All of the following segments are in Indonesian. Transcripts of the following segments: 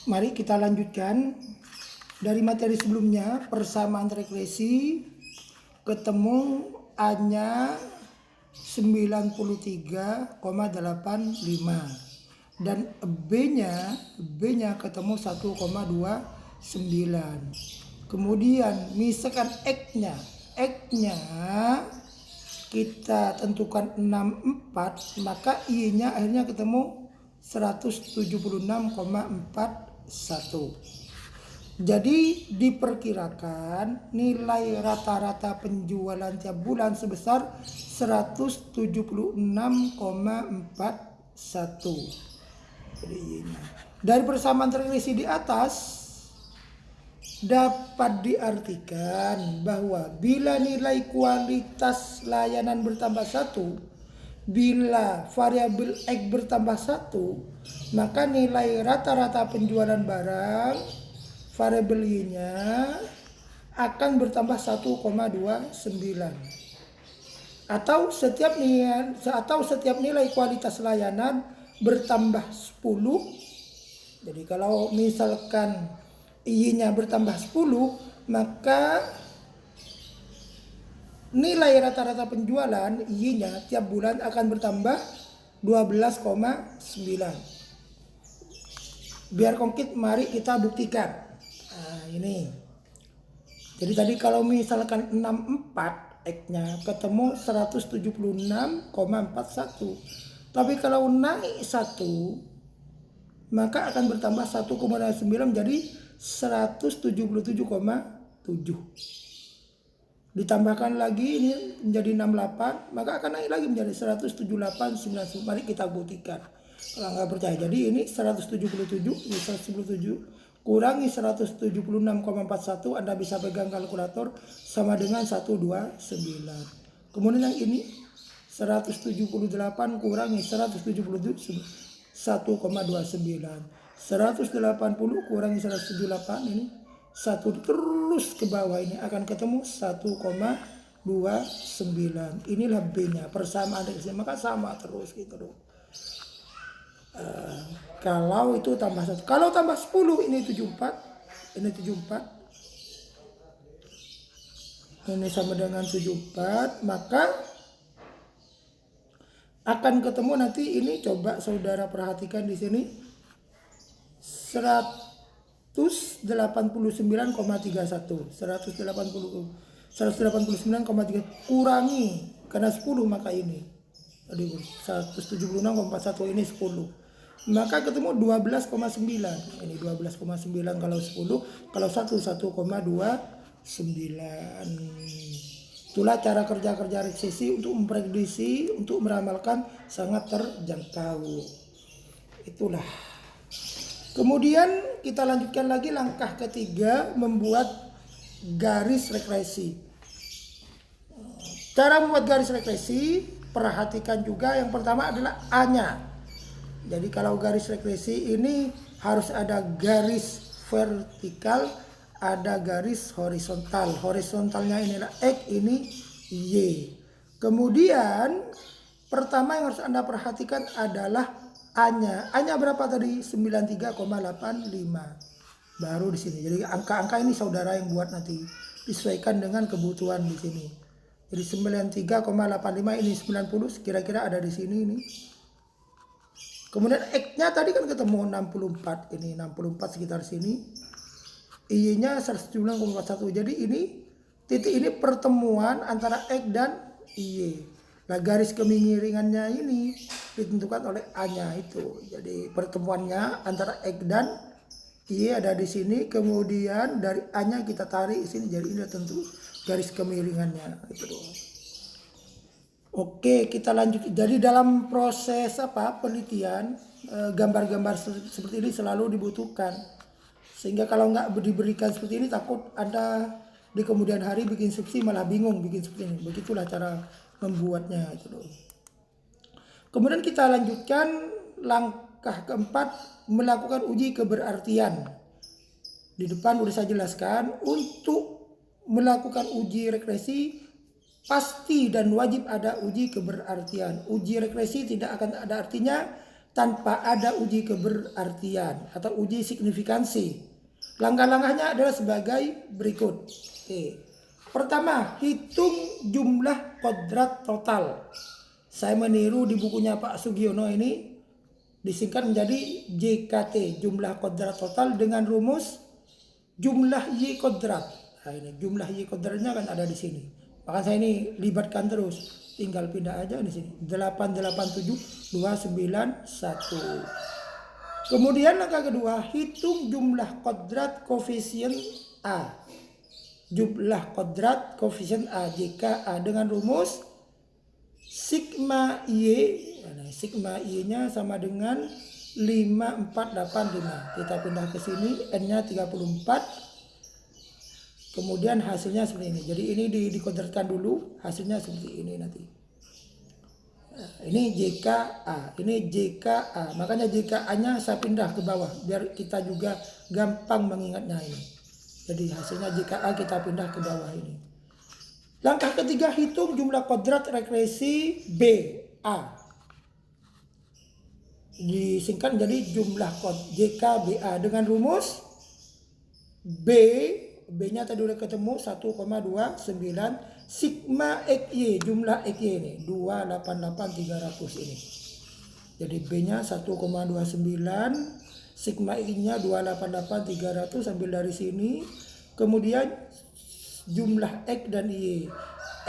Mari kita lanjutkan dari materi sebelumnya, persamaan regresi ketemu A-nya 93,85 dan B-nya ketemu 1,29. Kemudian misalkan X-nya kita tentukan 64, maka Y-nya akhirnya ketemu 176,41. Jadi diperkirakan nilai rata-rata penjualan tiap bulan sebesar 176,41. Jadi Y-nya. Dari persamaan regresi di atas dapat diartikan bahwa bila nilai kualitas layanan bertambah 1, bila variabel X bertambah 1, maka nilai rata-rata penjualan barang variabel Y-nya akan bertambah 1,29. Atau setiap nilai kualitas layanan bertambah 10. Jadi kalau misalkan Y-nya bertambah 10, maka nilai rata-rata penjualan Y-nya tiap bulan akan bertambah 12,9. Biar konkret, mari kita buktikan. Nah, ini. Jadi tadi kalau misalkan 64 X-nya ketemu 176,41. Tapi kalau naik 1, maka akan bertambah 1,9 jadi 177,7. Ditambahkan lagi ini menjadi 68, maka akan naik lagi menjadi 178,9. Mari kita buktikan. Kalau nggak percaya, jadi ini 177, ini 177 kurangi 176,41, Anda bisa pegang kalkulator, sama dengan 129. Kemudian yang ini 178 kurangi 177, 1,29. 180 kurangi 178, ini 1 terus ke bawah, ini akan ketemu 1,29. Inilah B-nya, persamaan regresi, maka sama terus gitu dong. Kalau itu tambah 1, kalau tambah 10 ini 74, ini 74, ini sama dengan 74, maka akan ketemu nanti ini, coba saudara perhatikan di sini 189,31, 189,3 kurangi karena 10, maka ini tadi 176,41, ini 10, maka ketemu 12,9. Ini 12,9 kalau 10, kalau 1,29. Itulah cara kerja regresi untuk memprediksi, untuk meramalkan, sangat terjangkau. Itulah. Kemudian kita lanjutkan lagi langkah ketiga, membuat garis regresi. Cara membuat garis regresi, perhatikan juga yang pertama adalah A-nya. Jadi kalau garis regresi ini harus ada garis vertikal, ada garis horizontal. Horizontalnya inilah X, ini Y. Kemudian pertama yang harus Anda perhatikan adalah A-nya. A-nya berapa tadi? 93,85. Baru di sini. Jadi angka-angka ini saudara yang buat nanti, disesuaikan dengan kebutuhan di sini. Jadi 93,85 ini 90, kira-kira ada di sini ini. Kemudian X-nya tadi kan ketemu 64, ini 64 sekitar sini. Y-nya 109,41. Jadi ini titik ini pertemuan antara X dan Y. Nah, garis kemiringannya ini ditentukan oleh A-nya itu. Jadi pertemuannya antara X dan Y ada di sini. Kemudian dari A-nya kita tarik di sini. Jadi ini tentu garis kemiringannya itu. Oke, kita lanjut. Jadi dalam proses penelitian, gambar-gambar seperti ini selalu dibutuhkan. Sehingga kalau nggak diberikan seperti ini, takut Anda di kemudian hari bikin skripsi malah bingung bikin seperti ini. Begitulah cara membuatnya itu loh. Kemudian kita lanjutkan langkah keempat, melakukan uji keberartian. Di depan udah saya jelaskan, untuk melakukan uji regresi pasti dan wajib ada uji keberartian. Uji regresi tidak akan ada artinya tanpa ada uji keberartian atau uji signifikansi. Langkah-langkahnya adalah sebagai berikut. Oke. Pertama, hitung jumlah kodrat total. Saya meniru di bukunya Pak Sugiono ini, disingkat menjadi JKT, jumlah kodrat total dengan rumus jumlah Y kodrat. Nah, ini jumlah Y kodratnya kan ada di sini. Maka saya ini libatkan terus. Tinggal pindah aja di sini. 887,291. Kemudian langkah kedua, hitung jumlah kodrat koefisien A. Jumlah kodrat koefisien A jika A dengan rumus sigma Y. Nah, sigma Y-nya sama dengan 5485. Kita pindah ke sini, N-nya 34. Kemudian hasilnya seperti ini. Jadi ini dikodratkan dulu, hasilnya seperti ini nanti. Nah, ini JKA, ini JKA. Makanya JKA-nya saya pindah ke bawah biar kita juga gampang mengingatnya ini. Jadi hasilnya JKA kita pindah ke bawah ini. Langkah ketiga, hitung jumlah kodrat regresi BA. Disingkat menjadi jumlah kod JKBA dengan rumus B-nya tadi udah ketemu 1,29 sigma XY, jumlah XY ini 288,300 ini. Jadi B-nya 1,29, sigma X-nya 288,300, ambil dari sini. Kemudian jumlah X dan Y.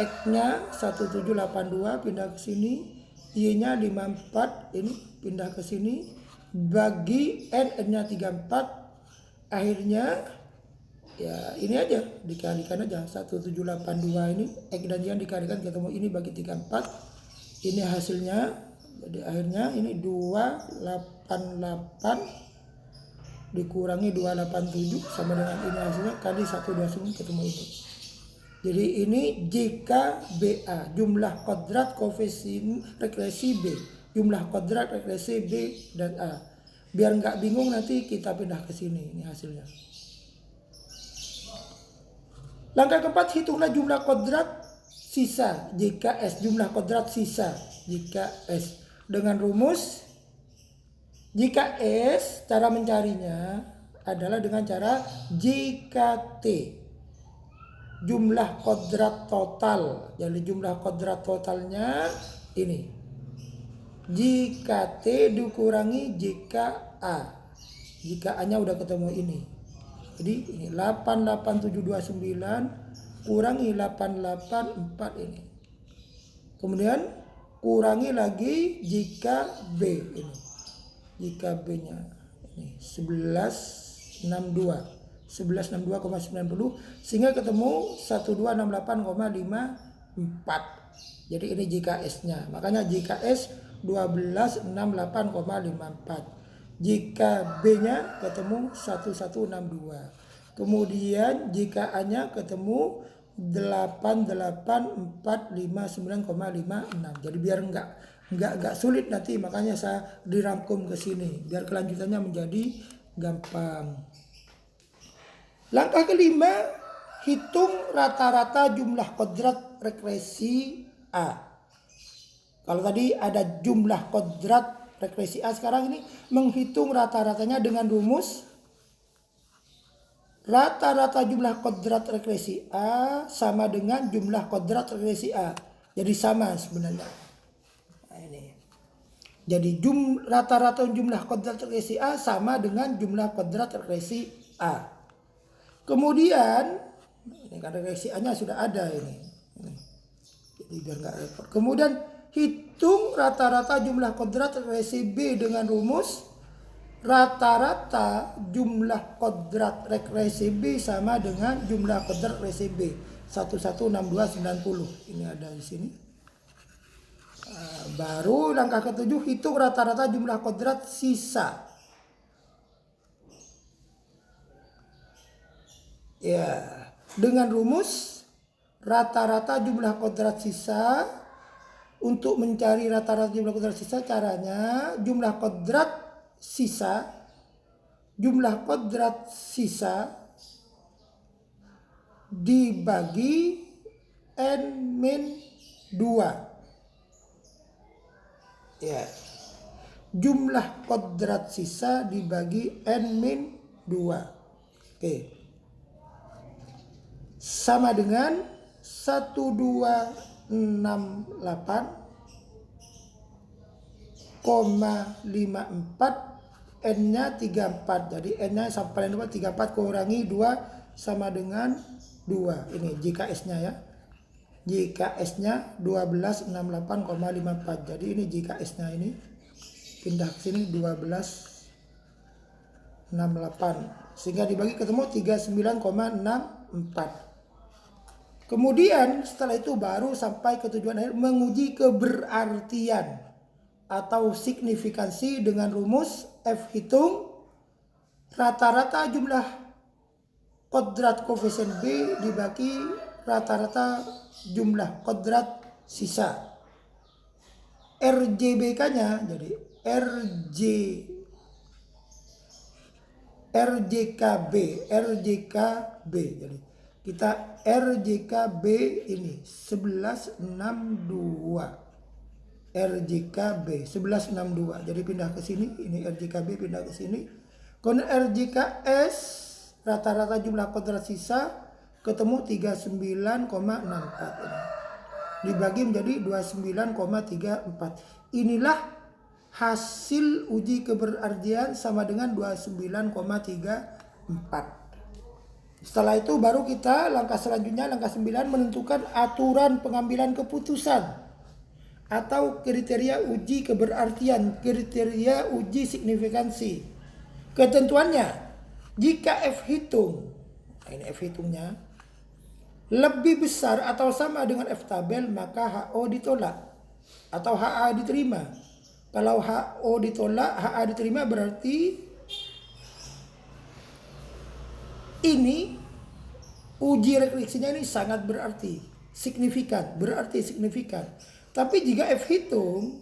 X-nya 1782 pindah ke sini, Y-nya 54 ini pindah ke sini, bagi N-nya 34, akhirnya ya ini aja dikalikan aja 1782 ini X dan Y dikalikan ketemu ini bagi 34, ini hasilnya. Jadi akhirnya ini 288 dikurangi 287 sama dengan ini hasilnya kali 129 ketemu itu. Jadi ini JKBA, jumlah kodrat koefisien regresi B, jumlah kodrat regresi B dan A. Biar nggak bingung nanti kita pindah ke sini, ini hasilnya. Langkah keempat, hitunglah jumlah kodrat sisa JKS, jumlah kodrat sisa JKS dengan rumus JKS. Cara mencarinya adalah dengan cara JKT, jumlah kodrat total. Jadi jumlah kodrat totalnya ini JKT dikurangi JKA. JKA-nya udah ketemu ini. Jadi ini 88729 kurangi 884 ini. Kemudian kurangi lagi jika B ini. Jika B-nya ini 1162,90 sehingga ketemu 1268,54. Jadi ini JKS-nya. Makanya JKS 1268,54. Jika B-nya ketemu 1162. Kemudian jika A-nya ketemu 88459,56. Jadi biar enggak sulit nanti, makanya saya dirangkum ke sini biar kelanjutannya menjadi gampang. Langkah kelima, hitung rata-rata jumlah kodrat regresi A. Kalau tadi ada jumlah kodrat regresi A, sekarang ini menghitung rata-ratanya dengan rumus rata-rata jumlah kodrat regresi A sama dengan jumlah kodrat regresi A. Jadi sama sebenarnya. Nah, ini. Jadi rata-rata jumlah kodrat regresi A sama dengan jumlah kodrat regresi A. Kemudian ini kan regresi A-nya sudah ada ini. Jadi biar nggak repot. Kemudian hitung rata-rata jumlah kodrat regresi B dengan rumus rata-rata jumlah kodrat regresi B sama dengan jumlah kodrat regresi B 116290. Ini ada di sini. Baru langkah ketujuh, hitung rata-rata jumlah kodrat sisa. Ya, dengan rumus rata-rata jumlah kodrat sisa. Untuk mencari rata-rata jumlah kodrat sisa, caranya jumlah kodrat sisa dibagi N-2. Ya. jumlah kodrat sisa dibagi N-2. Oke. Sama dengan 1264,54, N-nya 34. Jadi N-nya sampai 34 kurangi 2 sama dengan 2. Ini jika S-nya ya. Jika S-nya 1268,54. Jadi ini jika S-nya ini pindah ke sini 1268. Sehingga dibagi ketemu 39,64. Kemudian setelah itu baru sampai ke tujuan akhir, menguji keberartian atau signifikansi dengan rumus F hitung rata-rata jumlah kodrat koefisien B dibagi rata-rata jumlah kodrat sisa. RJBK-nya jadi RJKB. Jadi kita RJKB ini 1162. RJKB 1162. Jadi pindah ke sini, ini RJKB pindah ke sini. Kemudian RJKS rata-rata jumlah kodrat sisa ketemu 39,64 ini. Dibagi menjadi 29,34. Inilah hasil uji keberartian sama dengan 29,34. Setelah itu baru kita langkah selanjutnya, langkah 9, menentukan aturan pengambilan keputusan atau kriteria uji keberartian, kriteria uji signifikansi. Ketentuannya, jika F hitung, ini F hitungnya, lebih besar atau sama dengan F tabel, maka HO ditolak atau HA diterima. Kalau HO ditolak, HA diterima, berarti ini uji refleksinya ini sangat signifikan. Tapi jika F hitung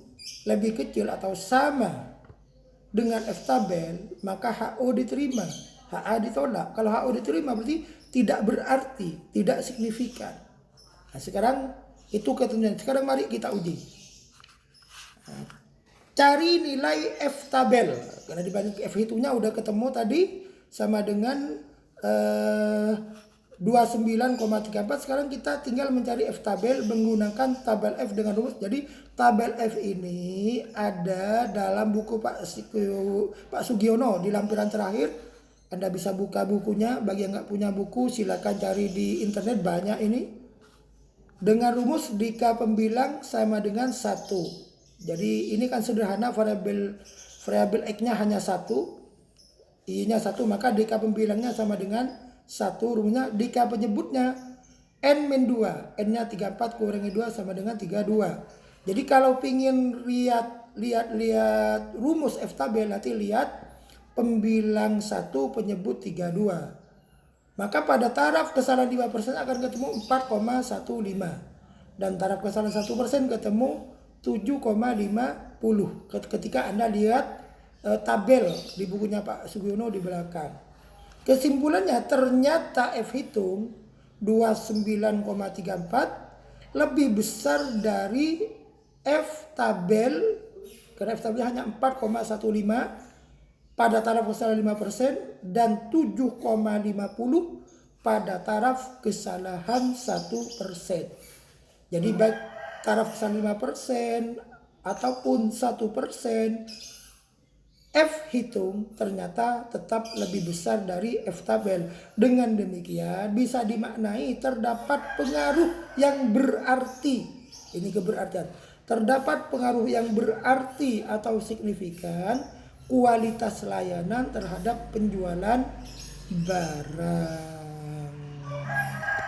lebih kecil atau sama dengan F tabel, maka HO diterima, HA ditolak. Kalau HO diterima berarti tidak berarti, tidak signifikan. Nah, sekarang itu ketentuan. Sekarang mari kita uji. Nah, cari nilai F tabel. Karena dibanding F hitungnya udah ketemu tadi sama dengan 29,34. Sekarang kita tinggal mencari F tabel menggunakan tabel F dengan rumus. Jadi tabel F ini ada dalam buku Pak Sugiono di lampiran terakhir. Anda bisa buka bukunya. Bagi yang nggak punya buku silakan cari di internet, banyak ini. Dengan rumus dika pembilang sama dengan 1. Jadi ini kan sederhana, variabel X-nya hanya 1. I-nya 1, maka dk pembilangnya sama dengan 1. Rumusnya dk penyebutnya N-2. N-nya 34 kurangi 2 sama dengan 32. Jadi kalau pingin lihat rumus F tabel, nanti lihat pembilang 1 penyebut 32. Maka pada taraf kesalahan 5% akan ketemu 4,15. Dan taraf kesalahan 1% ketemu 7,50. Ketika Anda lihat tabel di bukunya Pak Sugiono di belakang. Kesimpulannya ternyata F hitung 29,34 lebih besar dari F tabel, karena F tabel hanya 4,15 pada taraf kesalahan 5% dan 7,50 pada taraf kesalahan 1%. Jadi baik taraf kesalahan 5% ataupun 1%, F hitung ternyata tetap lebih besar dari F tabel. Dengan demikian bisa dimaknai terdapat pengaruh yang berarti. Ini keberartian. Terdapat pengaruh yang berarti atau signifikan kualitas layanan terhadap penjualan barang.